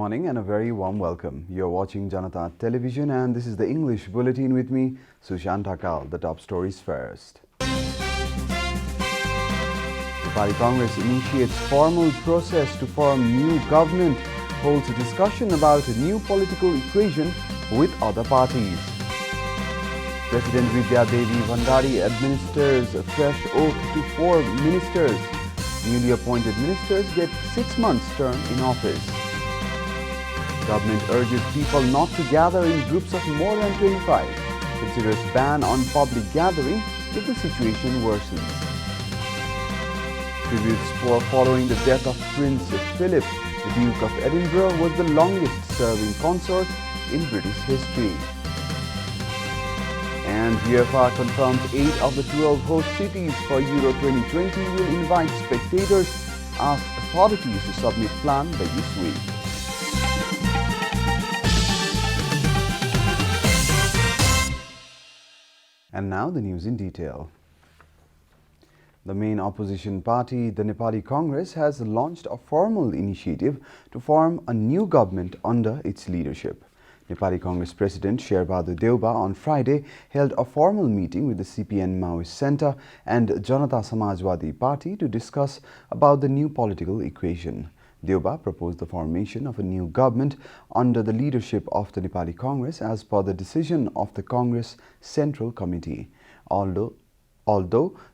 morning and a very warm welcome. You're watching JanataTelevision and this is the English Bulletin with me, Sushant Thakal. The top stories first. Nepali Congress initiates formal process to form new government, holds a discussion about a new political equation with other parties. President Vidya Devi Bhandari administers a fresh oath to 4 ministers. Newly appointed ministers get 6 months term in office. Government urges people not to gather in groups of more than 25. Considers ban on public gathering if the situation worsens. Tributes following the death of Prince Philip, the Duke of Edinburgh was the longest-serving consort in British history. And UEFA confirms 8 of the 12 host cities for Euro 2020 will invite spectators, asks authorities to submit plan by this week. And now the news in detail. The main opposition party, the Nepali Congress, has launched a formal initiative to form a new government under its leadership. Nepali Congress President Sherbahadur Deuba on Friday held a formal meeting with the CPN Maoist Centre and Janata Samajwadi Party to discuss about the new political equation. Deuba proposed the formation of a new government under the leadership of the Nepali Congress as per the decision of the Congress Central Committee. Although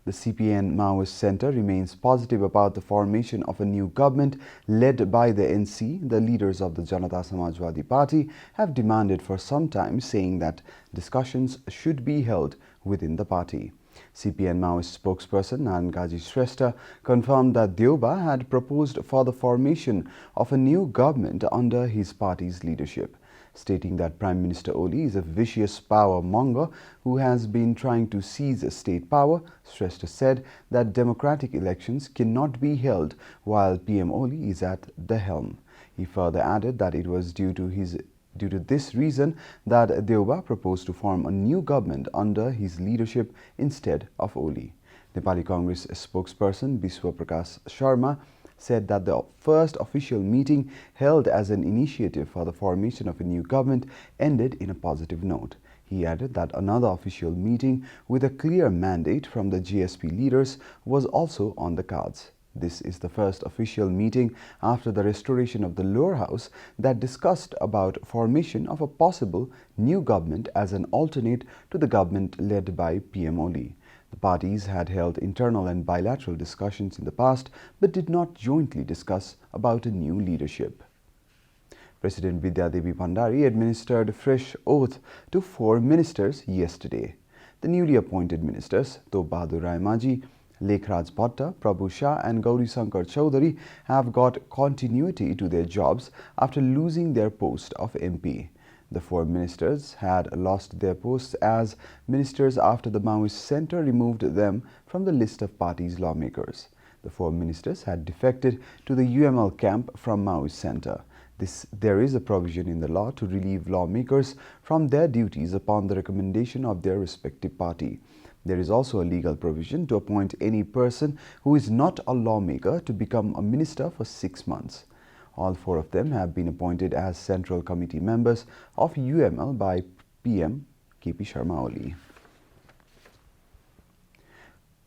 the CPN Maoist Centre remains positive about the formation of a new government led by the NC, the leaders of the Janata Samajwadi Party have demanded for some time, saying that discussions should be held within the party. CPN Maoist spokesperson Narankaji Shrestha confirmed that Deuba had proposed for the formation of a new government under his party's leadership. Stating that Prime Minister Oli is a vicious power monger who has been trying to seize state power, Shrestha said that democratic elections cannot be held while PM Oli is at the helm. He further added that it was due to this reason that Deuba proposed to form a new government under his leadership instead of Oli. Nepali Congress spokesperson Biswa Prakash Sharma said that the first official meeting held as an initiative for the formation of a new government ended in a positive note. He added that another official meeting with a clear mandate from the GSP leaders was also on the cards. This is the first official meeting after the restoration of the lower house that discussed about formation of a possible new government as an alternate to the government led by PM Oli. The parties had held internal and bilateral discussions in the past but did not jointly discuss about a new leadership. President Vidya Devi Bhandari administered a fresh oath to 4 ministers yesterday. The newly appointed ministers, Top Bahadur Rai Majhi, Lekhraj Bhatta, Prabhu Shah and Gauri Shankar Chaudhary have got continuity to their jobs after losing their post of MP. The 4 ministers had lost their posts as ministers after the Maoist Centre removed them from the list of party's lawmakers. The 4 ministers had defected to the UML camp from Maoist Centre. There is a provision in the law to relieve lawmakers from their duties upon the recommendation of their respective party. There is also a legal provision to appoint any person who is not a lawmaker to become a minister for 6 months. All 4 of them have been appointed as Central Committee members of UML by PM KP Sharma Oli.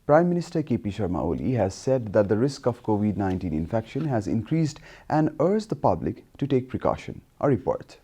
Prime Minister KP Sharma Oli has said that the risk of COVID-19 infection has increased and urged the public to take precaution. A report.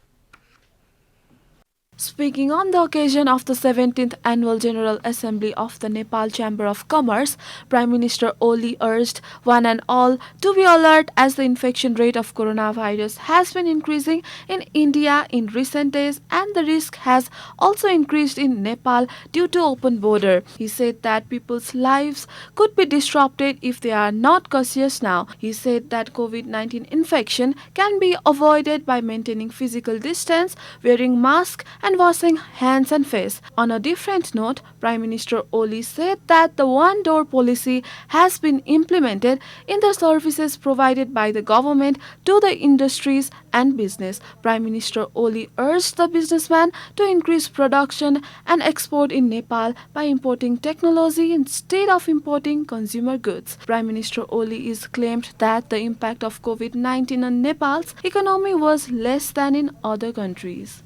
Speaking on the occasion of the 17th Annual General Assembly of the Nepal Chamber of Commerce, Prime Minister Oli urged one and all to be alert as the infection rate of coronavirus has been increasing in India in recent days and the risk has also increased in Nepal due to open border. He said that people's lives could be disrupted if they are not cautious now. He said that COVID-19 infection can be avoided by maintaining physical distance, wearing masks and washing hands and face. On a different note, Prime Minister Oli said that the one-door policy has been implemented in the services provided by the government to the industries and business. Prime Minister Oli urged the businessman to increase production and export in Nepal by importing technology instead of importing consumer goods. Prime Minister Oli is claimed that the impact of COVID-19 on Nepal's economy was less than in other countries.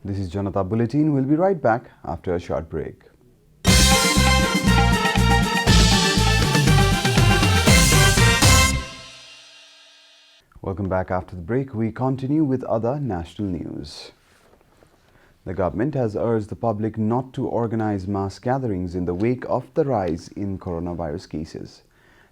This is Janata Bulletin. We'll be right back after a short break. Welcome back after the break. We continue with other national news. The government has urged the public not to organize mass gatherings in the wake of the rise in coronavirus cases.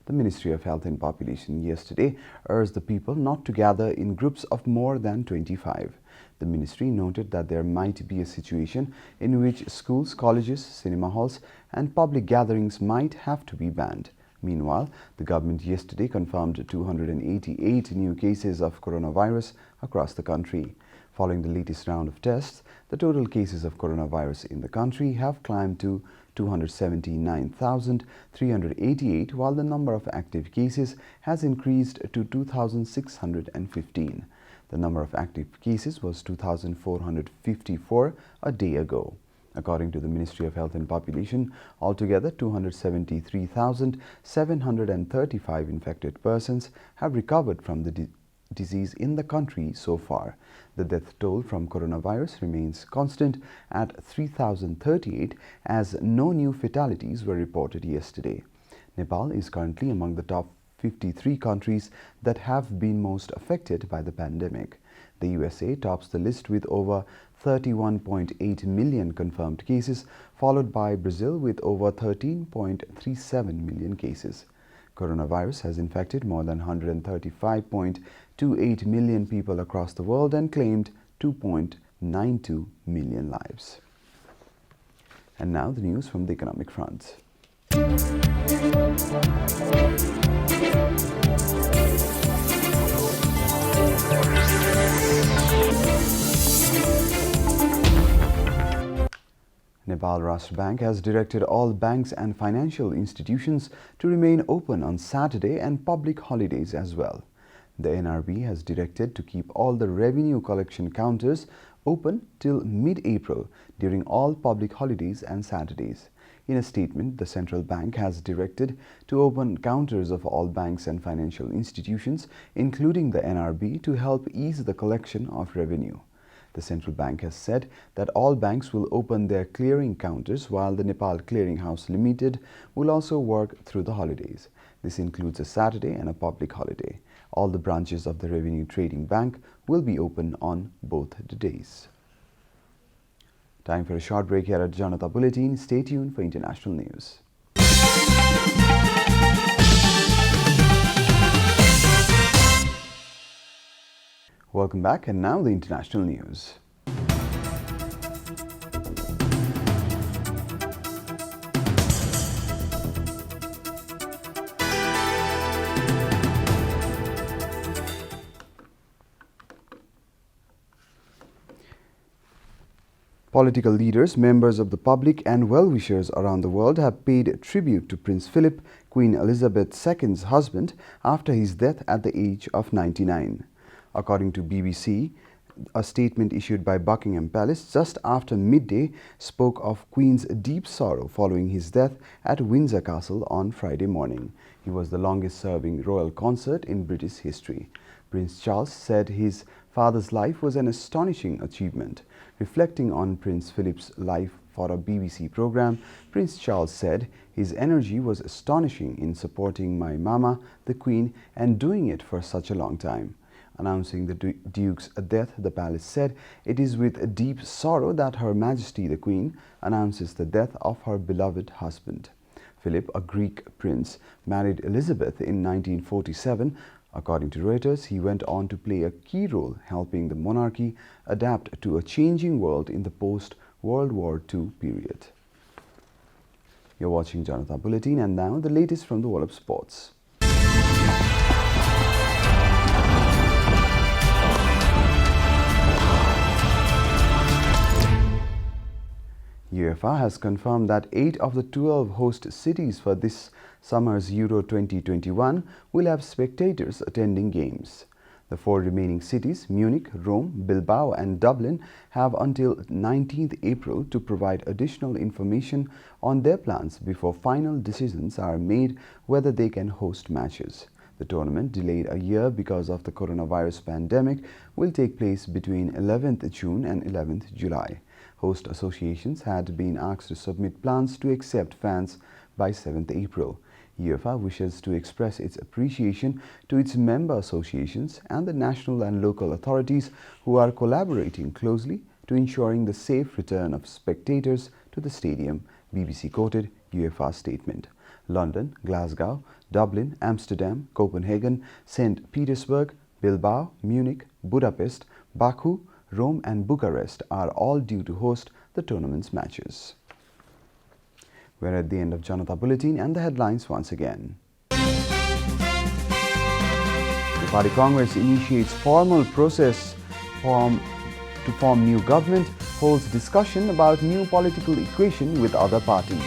The Ministry of Health and Population yesterday urged the people not to gather in groups of more than 25. The ministry noted that there might be a situation in which schools, colleges, cinema halls and public gatherings might have to be banned. Meanwhile, the government yesterday confirmed 288 new cases of coronavirus across the country. Following the latest round of tests, the total cases of coronavirus in the country have climbed to 279,388, while the number of active cases has increased to 2,615. The number of active cases was 2,454 a day ago. According to the Ministry of Health and Population, altogether 273,735 infected persons have recovered from the disease in the country so far. The death toll from coronavirus remains constant at 3,038 as no new fatalities were reported yesterday. Nepal is currently among the top 53 countries that have been most affected by the pandemic. The USA tops the list with over 31.8 million confirmed cases, followed by Brazil with over 13.37 million cases. Coronavirus has infected more than 135.28 million people across the world and claimed 2.92 million lives. And now the news from the economic front. Nepal Rashtra Bank has directed all banks and financial institutions to remain open on Saturday and public holidays as well. The NRB has directed to keep all the revenue collection counters open till mid-April during all public holidays and Saturdays. In a statement, the central bank has directed to open counters of all banks and financial institutions, including the NRB, to help ease the collection of revenue. The central bank has said that all banks will open their clearing counters, while the Nepal Clearing House Limited will also work through the holidays. This includes a Saturday and a public holiday. All the branches of the Revenue Trading Bank will be open on both the days. Time for a short break here at Janata Bulletin. Stay tuned for international news. Welcome back, and now the international news. Political leaders, members of the public and well-wishers around the world have paid tribute to Prince Philip, Queen Elizabeth II's husband, after his death at the age of 99. According to BBC, a statement issued by Buckingham Palace just after midday spoke of Queen's deep sorrow following his death at Windsor Castle on Friday morning. He was the longest-serving royal consort in British history. Prince Charles said his father's life was an astonishing achievement. Reflecting on Prince Philip's life for a BBC program, Prince Charles said, "His energy was astonishing in supporting my mama, the Queen, and doing it for such a long time." Announcing the Duke's death, the palace said, "It is with deep sorrow that Her Majesty the Queen announces the death of her beloved husband." Philip, a Greek prince, married Elizabeth in 1947. According to Reuters, he went on to play a key role helping the monarchy adapt to a changing world in the post-World War II period. You're watching Janata Bulletin, and now the latest from the world of sports. UEFA has confirmed that 8 of the 12 host cities for this summer's Euro 2021 will have spectators attending games. The 4 remaining cities, Munich, Rome, Bilbao and Dublin, have until 19th April to provide additional information on their plans before final decisions are made whether they can host matches. The tournament, delayed a year because of the coronavirus pandemic, will take place between 11th June and 11th July. Host associations had been asked to submit plans to accept fans by 7th April. UEFA wishes to express its appreciation to its member associations and the national and local authorities who are collaborating closely to ensuring the safe return of spectators to the stadium, BBC quoted UEFA statement. London, Glasgow, Dublin, Amsterdam, Copenhagen, St. Petersburg, Bilbao, Munich, Budapest, Baku, Rome and Bucharest are all due to host the tournament's matches. We're at the end of Janata Bulletin and the headlines once again. Nepali Congress initiates formal process to form new government, holds discussion about new political equation with other parties.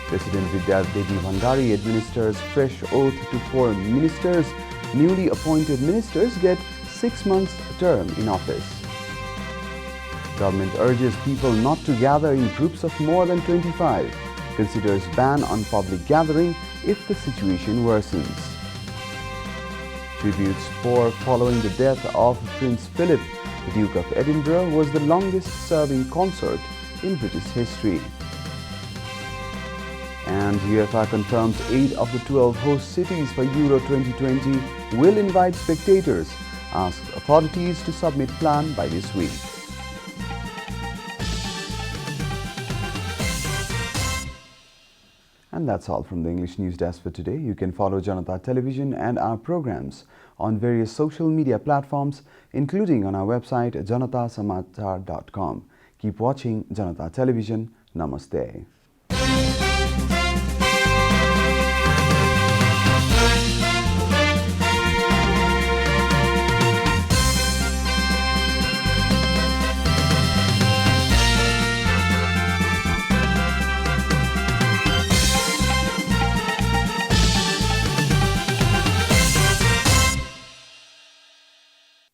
President Vidya Devi Bhandari administers fresh oath to 4 ministers. Newly appointed ministers get 6 months term in office. Government urges people not to gather in groups of more than 25. Considers ban on public gathering if the situation worsens. Tributes pour following the death of Prince Philip. The Duke of Edinburgh was the longest-serving consort in British history. And UEFA confirms 8 of the 12 host cities for Euro 2020 will invite spectators. Asks authorities to submit plan by this week. And that's all from the English News Desk for today. You can follow Janata Television and our programs on various social media platforms, including on our website janatasamachar.com. Keep watching Janata Television. Namaste.